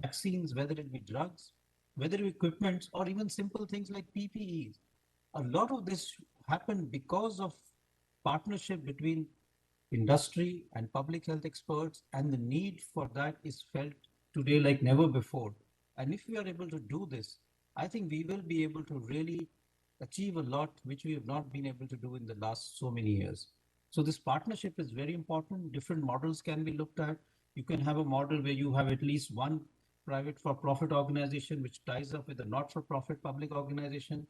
vaccines, whether it be drugs, whether it be equipments, or even simple things like PPEs. A lot of this happened because of partnership between industry and public health experts, and the need for that is felt today like never before. And if we are able to do this, I think we will be able to really achieve a lot which we have not been able to do in the last so many years. So this partnership is very important. Different models can be looked at. You can have a model where you have at least one private for profit organization which ties up with a not for profit public organization.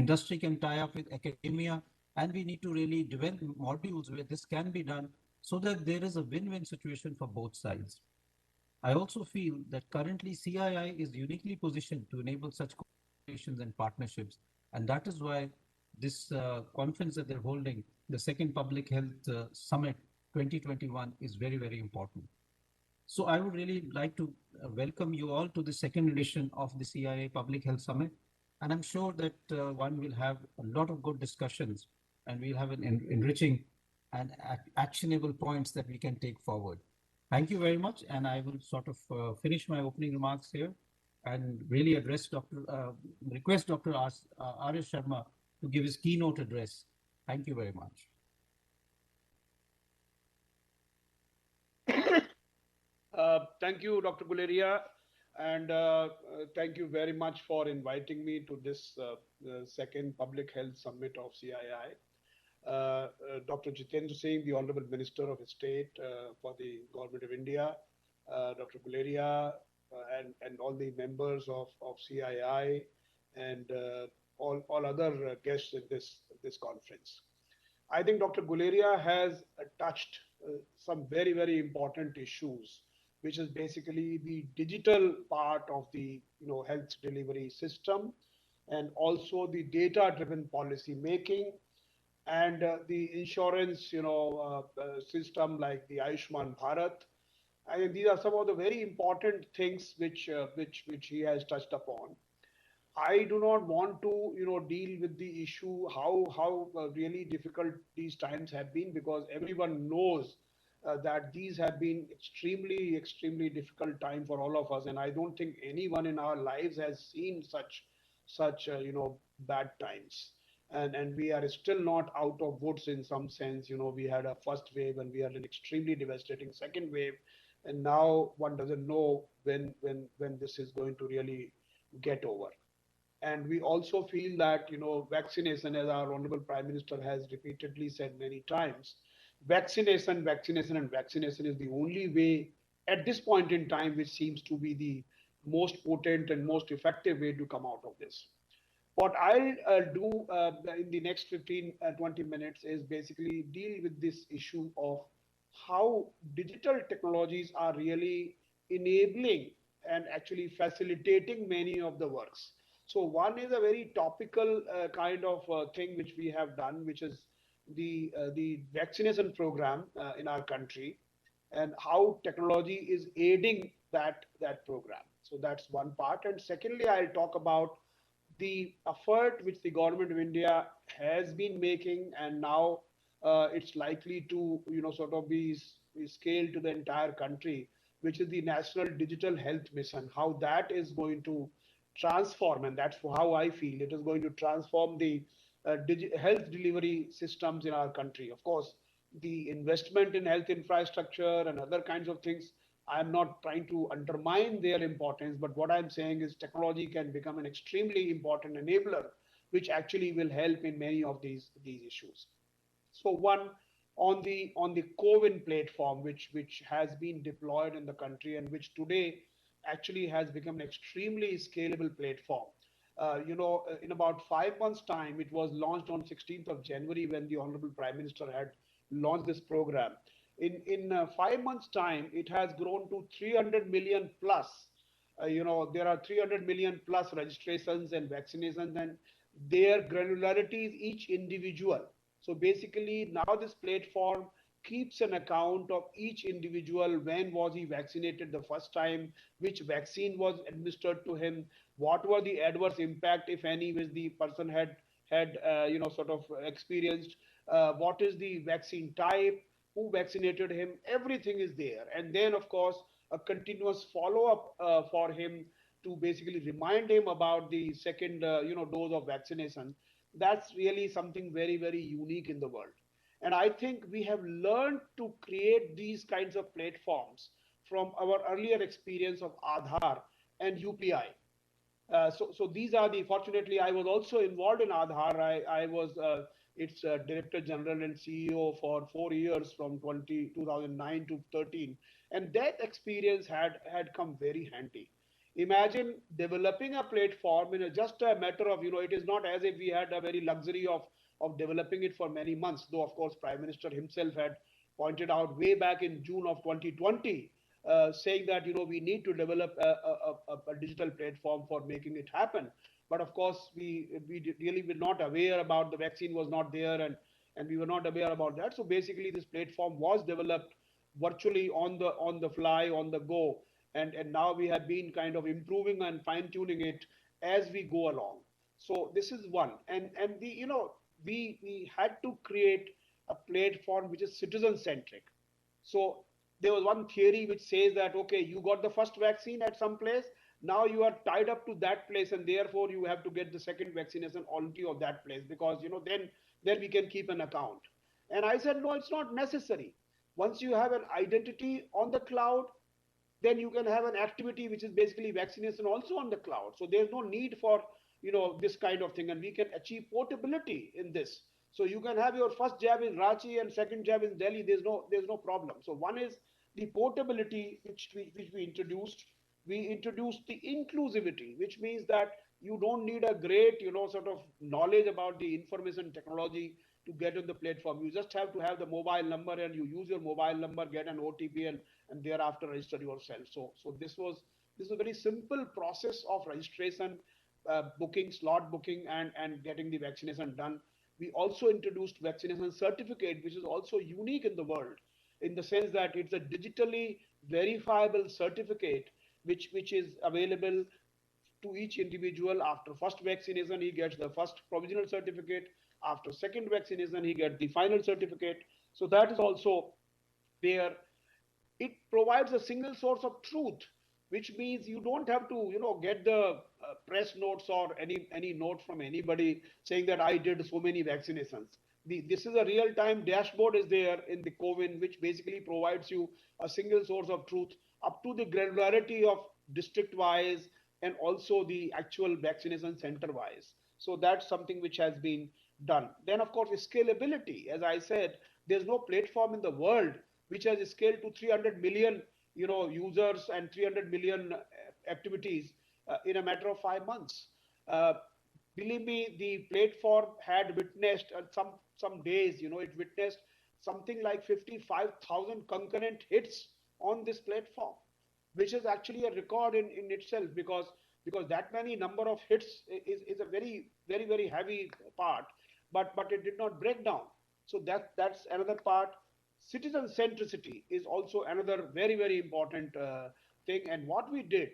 Industry can tie up with academia, and we need to really develop modules where this can be done so that there is a win-win situation for both sides. I also feel that currently CII is uniquely positioned to enable such collaborations and partnerships, and that is why this conference that they're holding, the second Public Health Summit 2021, is very, very important. So I would really like to welcome you all to the second edition of the CIA Public Health Summit. And I'm sure that one will have a lot of good discussions, and we'll have an enriching and actionable points that we can take forward. Thank you very much. And I will sort of finish my opening remarks here and really request Dr. R.S. Sharma to give his keynote address. Thank you very much. Thank you, Dr. Guleria, and thank you very much for inviting me to this second Public Health Summit of CII. Dr. Jitendra Singh, the Honorable Minister of State for the Government of India, Dr. Guleria, and all the members of CII, and all other guests in this conference. I think Dr. Guleria has touched some very, very important issues, which is basically the digital part of the health delivery system, and also the data-driven policy making, and the insurance system like the Ayushman Bharat. I think these are some of the very important things which he has touched upon. I do not want to deal with the issue how really difficult these times have been, because everyone knows that these have been extremely difficult time for all of us, and I don't think anyone in our lives has seen such bad times. And we are still not out of woods in some sense. We had a first wave, and we had an extremely devastating second wave, and now one doesn't know when this is going to really get over. And we also feel that vaccination, as our Honorable Prime Minister has repeatedly said many times, vaccination is the only way at this point in time which seems to be the most potent and most effective way to come out of this. What I'll do in the next 15-20 minutes is basically deal with this issue of how digital technologies are really enabling and actually facilitating many of the works. So one is a very topical kind of thing which we have done, which is the vaccination program in our country, and how technology is aiding that program. So that's one part. And secondly, I'll talk about the effort which the Government of India has been making, and now it's likely to sort of be scaled to the entire country, which is the National Digital Health Mission. How that is going to transform, and that's how I feel it is going to transform the health delivery systems in our country. Of course, the investment in health infrastructure and other kinds of things, I'm not trying to undermine their importance, but what I'm saying is technology can become an extremely important enabler, which actually will help in many of these issues. So one, on the CoWIN platform, which has been deployed in the country, and which today actually has become an extremely scalable platform. In about 5 months' time, it was launched on 16th of January when the Honorable Prime Minister had launched this program. In 5 months' time, it has grown to 300 million plus. There are 300 million plus registrations and vaccinations, and their granularity is each individual. So basically, now this platform keeps an account of each individual. When was he vaccinated the first time? Which vaccine was administered to him? What were the adverse impact, if any, which the person had sort of experienced? What is the vaccine type? who vaccinated him, everything is there. And then, of course, a continuous follow up for him to basically remind him about the second, dose of vaccination. That's really something very, very unique in the world. And I think we have learned to create these kinds of platforms from our earlier experience of Aadhaar and UPI. So these are the, fortunately, I was also involved in Aadhaar. I was its Director General and CEO for 4 years from 2009 to 13. And that experience had come very handy. Imagine developing a platform in just a matter of, it is not as if we had a very luxury of developing it for many months, though, of course, Prime Minister himself had pointed out way back in June of 2020, saying that we need to develop a digital platform for making it happen. But of course, we really were not aware about, the vaccine was not there, and we were not aware about that. So basically, this platform was developed virtually on the fly, on the go, and now we have been kind of improving and fine tuning it as we go along. So this is one, and we had to create a platform which is citizen centric. So there was one theory which says that, okay, you got the first vaccine at some place, now you are tied up to that place, and therefore you have to get the second vaccination only of that place, because then we can keep an account. And I said, no, it's not necessary. Once you have an identity on the cloud, then you can have an activity which is basically vaccination also on the cloud. So there's no need for this kind of thing, and we can achieve portability in this. So you can have your first jab in Ranchi and second jab in Delhi. There's no problem. So one is the portability which we introduced. We introduced the inclusivity, which means that you don't need a great sort of knowledge about the information technology to get on the platform. You just have to have the mobile number, and you use your mobile number, get an OTP, and thereafter register yourself. So this was a very simple process of registration, booking, slot booking, and getting the vaccination done. We also introduced vaccination certificate, which is also unique in the world, in the sense that it's a digitally verifiable certificate which is available to each individual. After first vaccination, he gets the first provisional certificate. After second vaccination, he gets the final certificate. So that is also there. It provides a single source of truth, which means you don't have to get the press notes or any note from anybody saying that I did so many vaccinations. This is a real time dashboard is there in the COVID, which basically provides you a single source of truth up to the granularity of district wise, and also the actual vaccination center wise. So that's something which has been done. Then of course scalability, as I said, there's no platform in the world which has scaled to 300 million users and 300 million activities in a matter of 5 months. uh, Believe me, the platform had witnessed some days, it witnessed something like 55,000 concurrent hits on this platform, which is actually a record in itself, because that many number of hits is a very, very, very heavy part, but it did not break down. So that's another part. Citizen centricity is also another very, very important thing. And what we did,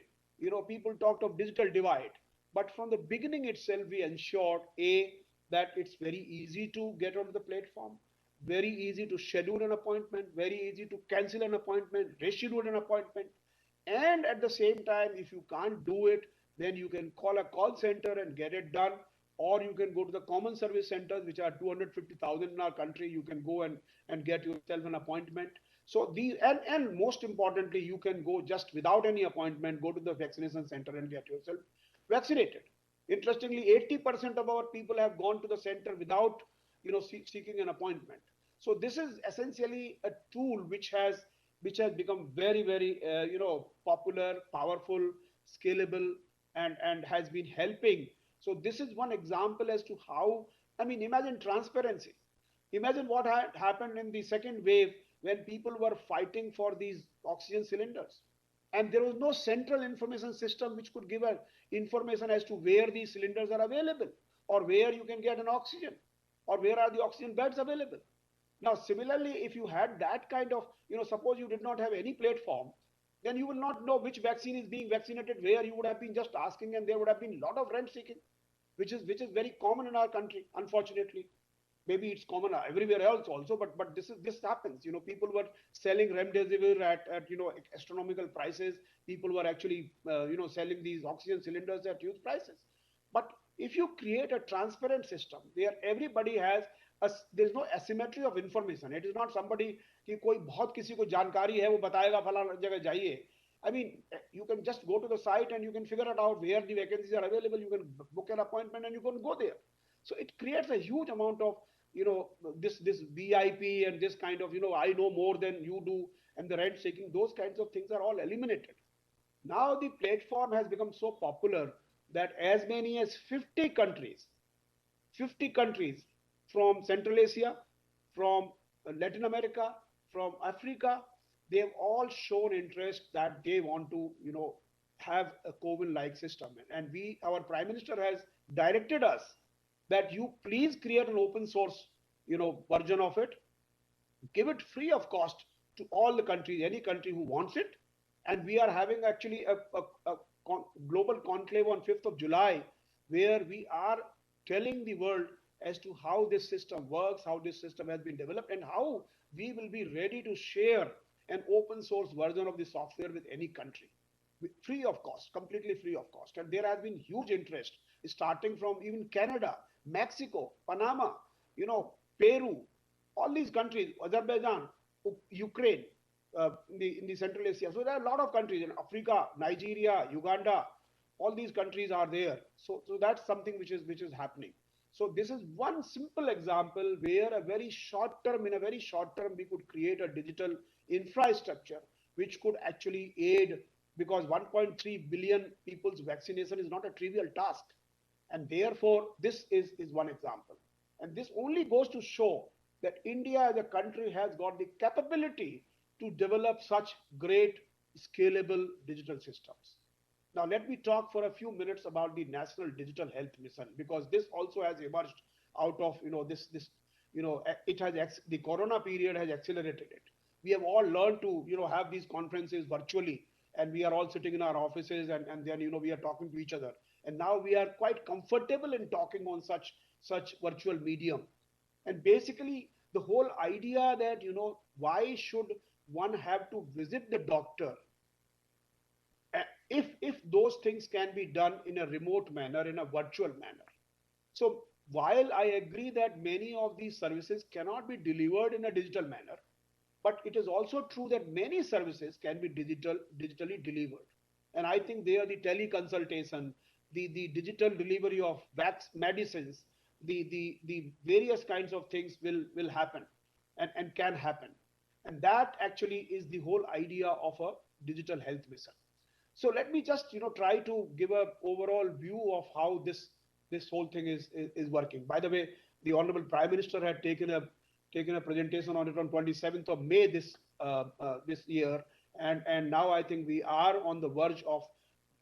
people talked of digital divide, but from the beginning itself, we ensured that it's very easy to get onto the platform, very easy to schedule an appointment, very easy to cancel an appointment, reschedule an appointment. And at the same time, if you can't do it, then you can call a call center and get it done, or you can go to the common service centers, which are 250,000 in our country. You can go and get yourself an appointment. So these, and most importantly, you can go just without any appointment, go to the vaccination center and get yourself vaccinated. Interestingly, 80% of our people have gone to the center without seeking an appointment. So this is essentially a tool which has become very, very popular, powerful, scalable, and has been helping. So this is one example as to how, I mean, imagine transparency. Imagine what had happened in the second wave when people were fighting for these oxygen cylinders, and there was no central information system which could give a information as to where these cylinders are available, or where you can get an oxygen, or where are the oxygen beds available. Now, similarly, if you had that kind of, suppose you did not have any platform, then you will not know which vaccine is being vaccinated where. You would have been just asking, and there would have been a lot of rent seeking, which is very common in our country, unfortunately. Maybe it's common everywhere else also, but this happens. People were selling remdesivir at astronomical prices. People were actually selling these oxygen cylinders at huge prices. But if you create a transparent system where everybody has there's no asymmetry of information. It is not somebody कि कोई बहुत किसी को जानकारी है वो बताएगा फलाना जगह जाइए. I mean, you can just go to the site and you can figure it out where the vacancies are available. You can book an appointment and you can go there. So it creates a huge amount of this VIP and this kind of I know more than you do, and the rent seeking. Those kinds of things are all eliminated. Now the platform has become so popular that as many as 50 countries from Central Asia, from Latin America, from Africa, they've all shown interest that they want to, have a COVID-like system. And our Prime Minister has directed us that you please create an open source, version of it, give it free of cost to all the countries, any country who wants it. And we are having actually a global conclave on 5th of July, where we are telling the world as to how this system works, how this system has been developed, and how we will be ready to share an open source version of the software with any country, free of cost, completely free of cost. And there has been huge interest, starting from even Canada, Mexico, Panama, Peru, all these countries, Azerbaijan, Ukraine, in the Central Asia. So there are a lot of countries in Africa, Nigeria, Uganda. All these countries are there. So that's something which is happening. So this is one simple example where in a very short term, we could create a digital infrastructure which could actually aid, because 1.3 billion people's vaccination is not a trivial task. And therefore, this is one example. And this only goes to show that India as a country has got the capability to develop such great scalable digital systems. Now, let me talk for a few minutes about the National Digital Health Mission, because this also has emerged out of the Corona period has accelerated it. We have all learned to have these conferences virtually, and we are all sitting in our offices, and then we are talking to each other. And now we are quite comfortable in talking on such virtual medium. And basically, the whole idea that why should one have to visit the doctor if those things can be done in a remote manner, in a virtual manner. So while I agree that many of these services cannot be delivered in a digital manner, but it is also true that many services can be digitally delivered. And I think they are the teleconsultation, the digital delivery of medicines, the various kinds of things will happen and can happen. And that actually is the whole idea of a digital health mission. So let me just try to give an overall view of how this whole thing is working. By the way, the Honorable Prime Minister had taken a presentation on it on 27th of May this year, and now I think we are on the verge of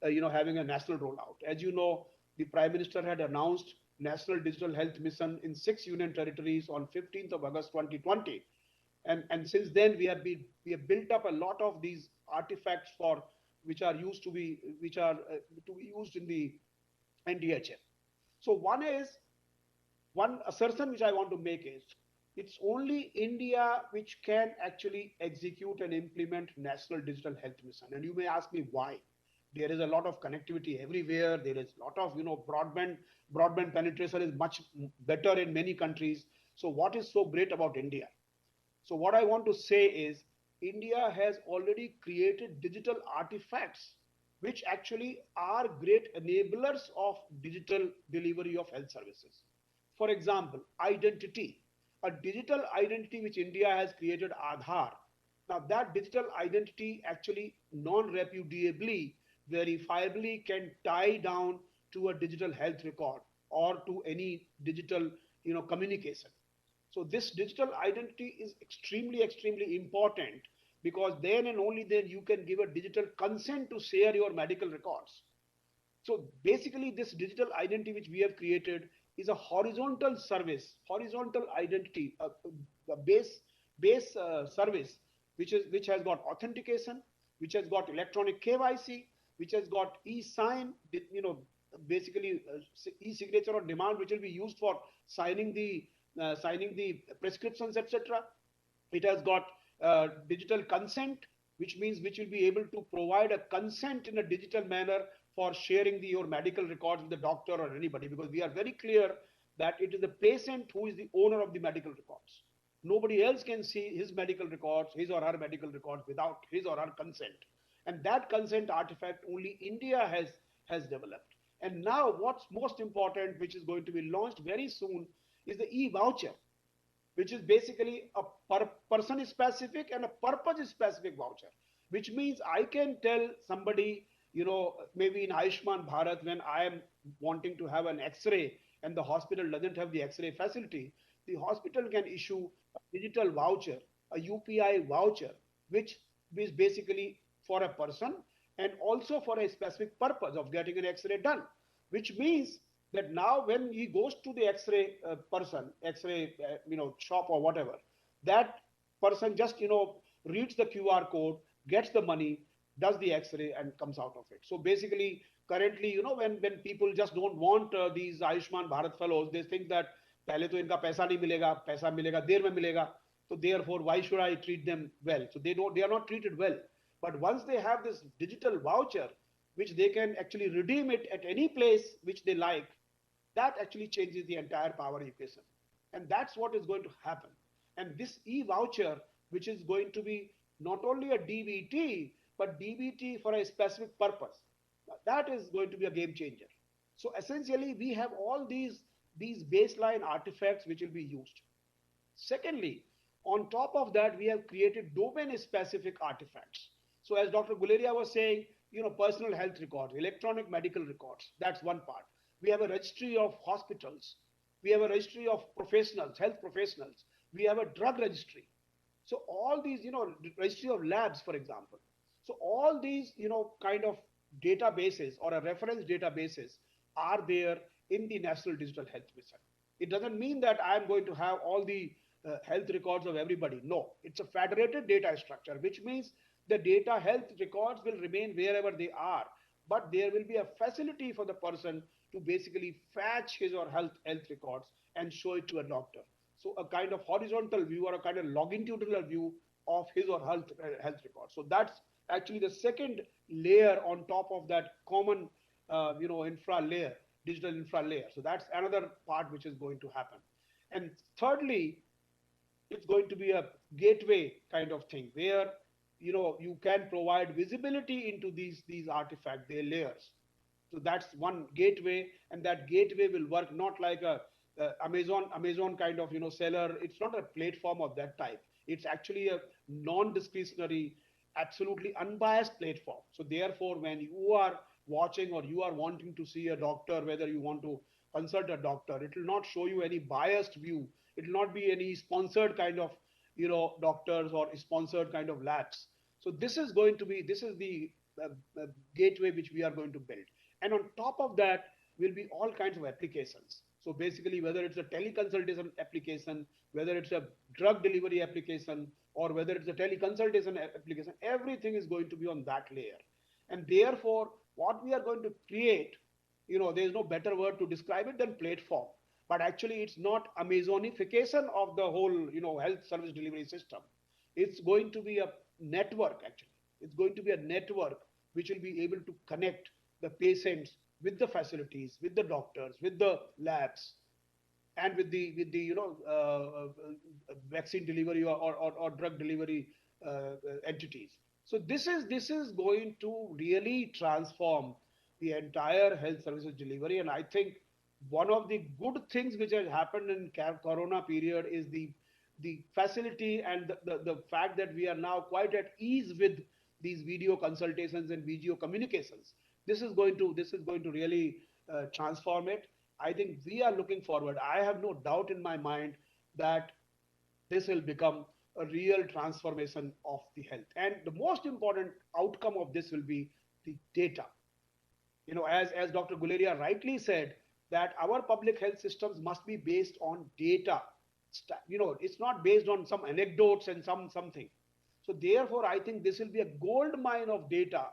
having a national rollout. As you know, the Prime Minister had announced National Digital Health Mission in 6 union territories on 15th of August 2020, and since then we have built up a lot of these artifacts which are to be used in the NDHM. So one assertion which I want to make is it's only India which can actually execute and implement National Digital Health Mission. And you may ask me why. There is a lot of connectivity everywhere. There is a lot of broadband penetration is much better in many countries. So what is so great about India? So what I want to say is India has already created digital artifacts which actually are great enablers of digital delivery of health services. For example, identity, a digital identity which India has created, Aadhaar. Now that digital identity actually non-repudiably, verifiably can tie down to a digital health record or to any digital communication. So this digital identity is extremely, extremely important, because then and only then you can give a digital consent to share your medical records. So basically this digital identity which we have created is a horizontal service, horizontal identity, a base service which has got authentication, which has got electronic KYC, which has got e-sign, basically e-signature on demand, which will be used for signing the signing the prescriptions, etc. It has got digital consent, which means which will be able to provide a consent in a digital manner for sharing your medical records with the doctor or anybody, because we are very clear that it is the patient who is the owner of the medical records. Nobody else can see his medical records, his or her medical records, without his or her consent. And that consent artifact only India has developed. And now what's most important, which is going to be launched very soon, is the e-voucher, which is basically a person specific and a purpose specific voucher, which means I can tell somebody, maybe in Ayushman Bharat, when I am wanting to have an X-ray and the hospital doesn't have the X-ray facility, the hospital can issue a digital voucher, a UPI voucher, which is basically for a person and also for a specific purpose of getting an X-ray done, which means that now when he goes to the X-ray X-ray shop or whatever, that person just reads the QR code, gets the money, does the X-ray, and comes out of it. So basically, currently, when people just don't want these Ayushman Bharat fellows, they think that पहले तो इनका पैसा नहीं मिलेगा, पैसा मिलेगा देर में मिलेगा, so therefore why should I treat them well? So they are not treated well. But once they have this digital voucher, which they can actually redeem it at any place which they like, that actually changes the entire power equation. And that's what is going to happen. And this e-voucher, which is going to be not only a DBT, but DBT for a specific purpose, that is going to be a game changer. So essentially, we have all these baseline artifacts which will be used. Secondly, on top of that, we have created domain-specific artifacts. So as Dr. Guleria was saying, personal health records, electronic medical records, that's one part. We have a registry of hospitals. We have a registry of professionals, health professionals. We have a drug registry. So all these, registry of labs, for example. So all these, kind of databases or a reference databases are there in the National Digital Health Mission. It doesn't mean that I'm going to have all the health records of everybody. No, it's a federated data structure, which means the data health records will remain wherever they are, but there will be a facility for the person to basically fetch his or health records and show it to a doctor. So a kind of horizontal view or a kind of longitudinal view of his or her health records. So that's actually the second layer on top of that common, infra layer, digital infra layer. So that's another part which is going to happen. And thirdly, it's going to be a gateway kind of thing where you can provide visibility into these artifacts, their layers. So that's one gateway, and that gateway will work not like a Amazon kind of seller. It's not a platform of that type. It's actually a non-discretionary, absolutely unbiased platform. So therefore, when you are watching or you are wanting to see a doctor, whether you want to consult a doctor, it will not show you any biased view. It will not be any sponsored kind of doctors or sponsored kind of labs. So this is the gateway which we are going to build. And on top of that will be all kinds of applications. So basically, whether it's a teleconsultation application, whether it's a drug delivery application, or whether it's a teleconsultation application, everything is going to be on that layer. And therefore, what we are going to create, there's no better word to describe it than platform. But actually, it's not Amazonification of the whole, health service delivery system. It's going to be a network, actually. It's going to be a network which will be able to connect the patients with the facilities, with the doctors, with the labs, and with the vaccine delivery or drug delivery entities. So this is going to really transform the entire health services delivery. And I think one of the good things which has happened in Corona period is the facility and the fact that we are now quite at ease with these video consultations and video communications. This is going to really transform it. I think we are looking forward. I have no doubt in my mind that this will become a real transformation of the health. And the most important outcome of this will be the data. As Dr. Guleria rightly said, that our public health systems must be based on data. It's not based on some anecdotes and something. So therefore, I think this will be a gold mine of data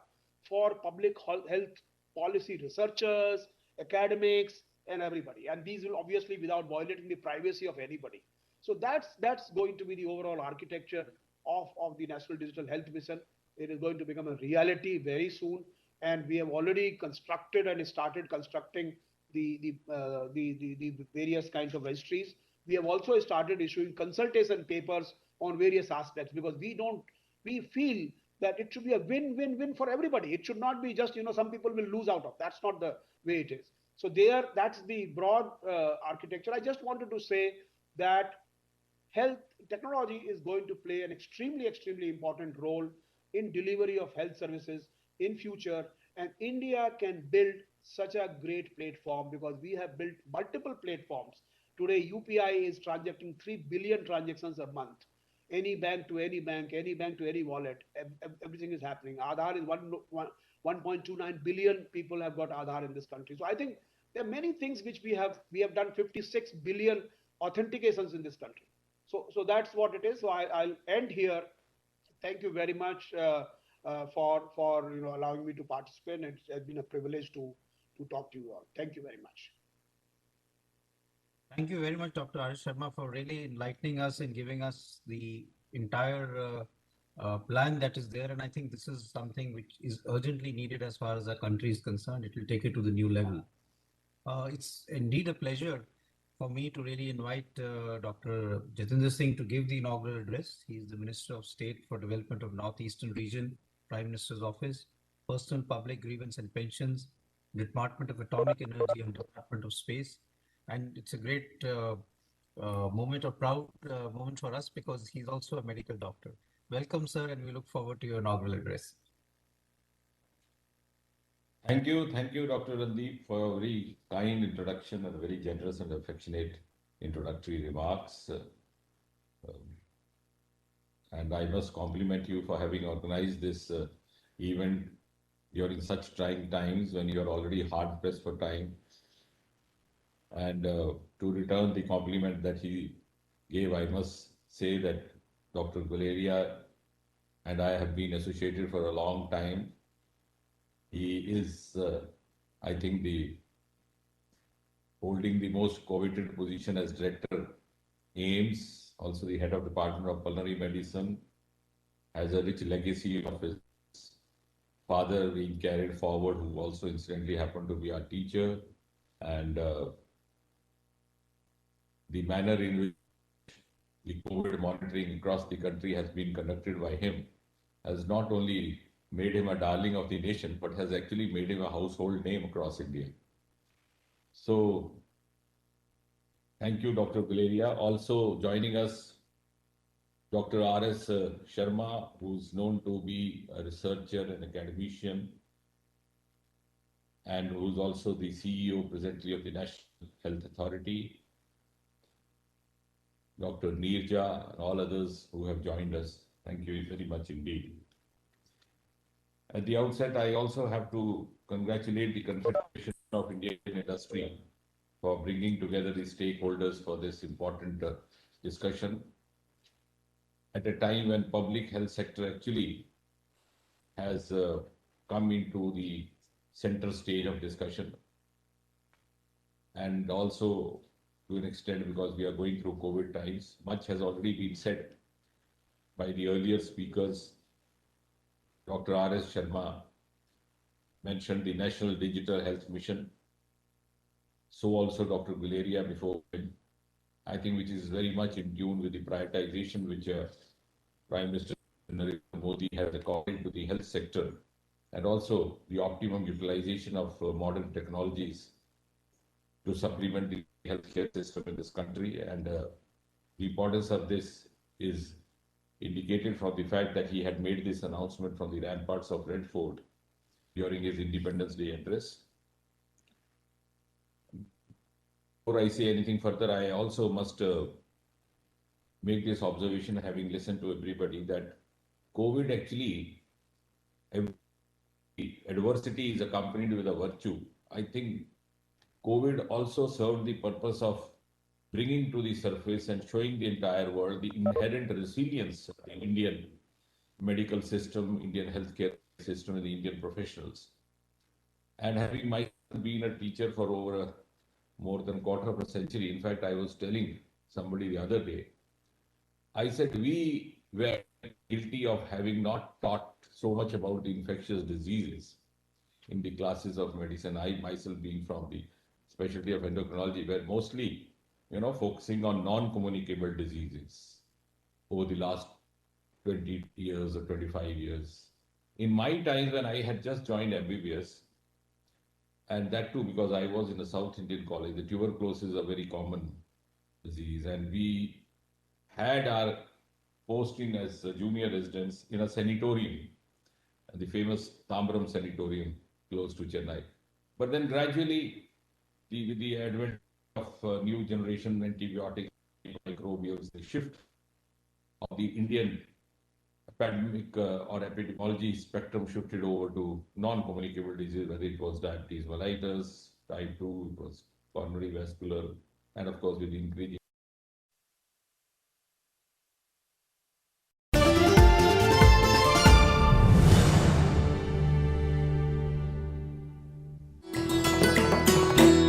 for public health policy researchers, academics, and everybody. And these will obviously without violating the privacy of anybody. So that's going to be the overall architecture of the National Digital Health Mission. It is going to become a reality very soon, and we have already constructed and started constructing the various kinds of registries. We have also started issuing consultation papers on various aspects because we feel that it should be a win-win-win for everybody. It should not be just some people will lose out of. That's not the way it is. So that's the broad architecture. I just wanted to say that health technology is going to play an extremely important role in delivery of health services in future, and India can build such a great platform because we have built multiple platforms. Today UPI is transacting 3 billion transactions a month, any bank to any bank, any bank to any wallet. Everything is happening. Aadhaar is 1.29 billion people have got Aadhaar in this country. So I think there are many things which we have done 56 billion authentications in this country. So that's what it is. So I'll end here. Thank you very much for allowing me to participate. It has been a privilege to talk to you all. Thank you very much. Thank you very much, Dr. Arish Sharma, for really enlightening us and giving us the entire plan that is there. And I think this is something which is urgently needed as far as our country is concerned. It will take it to the new level. It's indeed a pleasure for me to really invite Dr. Jitendra Singh to give the inaugural address. He is the Minister of State for Development of Northeastern Region, Prime Minister's Office, Personal Public Grievance and Pensions, Department of Atomic Energy and Department of Space. And it's a great moment of proud moment for us because he's also a medical doctor. Welcome, sir, and we look forward to your inaugural address. Thank you, Dr. Randeep, for a very kind introduction and very generous and affectionate introductory remarks. And I must compliment you for having organized this event during such trying times when you are already hard pressed for time. And to return the compliment that he gave, I must say that Dr. Guleria and I have been associated for a long time. He is, I think, holding the most coveted position as Director AIMS, also the Head of Department of Pulmonary Medicine, has a rich legacy of his father being carried forward, who also incidentally happened to be our teacher, and the manner in which the COVID monitoring across the country has been conducted by him has not only made him a darling of the nation, but has actually made him a household name across India. So, thank you, Dr. Guleria. Also joining us, Dr. R.S. Sharma, who's known to be a researcher and academician, and who's also the CEO presently of the National Health Authority, Dr. Neerja, and all others who have joined us. Thank you very much indeed. At the outset, I also have to congratulate the Confederation of Indian Industry for bringing together the stakeholders for this important discussion at a time when public health sector actually has come into the center stage of discussion, and also to an extent because we are going through COVID times. Much has already been said by the earlier speakers. Dr. R.S. Sharma mentioned the National Digital Health Mission. So also Dr. Guleria before him, I think, which is very much in tune with the prioritization which Prime Minister Narendra Modi has accorded to the health sector, and also the optimum utilization of modern technologies to supplement the healthcare system in this country. And the importance of this is indicated from the fact that he had made this announcement from the ramparts of Red Fort during his Independence Day address. Before I say anything further, I also must make this observation, having listened to everybody, that COVID actually, adversity is accompanied with a virtue. I think COVID also served the purpose of bringing to the surface and showing the entire world the inherent resilience of the Indian medical system, Indian healthcare system, and the Indian professionals. And having myself been a teacher for over more than quarter of a century. In fact, I was telling somebody the other day, I said we were guilty of having not taught so much about the infectious diseases in the classes of medicine. I myself being from the specialty of endocrinology, were mostly, focusing on non-communicable diseases over the last 20 years or 25 years. In my times when I had just joined MBBS, and that too because I was in a South Indian college, the tuberculosis is a very common disease, and we had our posting as junior residents in a sanatorium, the famous Tambram Sanatorium close to Chennai. But then gradually, with the advent of new generation antibiotics, microbials, the shift of the Indian pandemic or epidemiology spectrum shifted over to non-communicable disease, whether it was diabetes mellitus, type 2, it was coronary vascular, and of course with increasing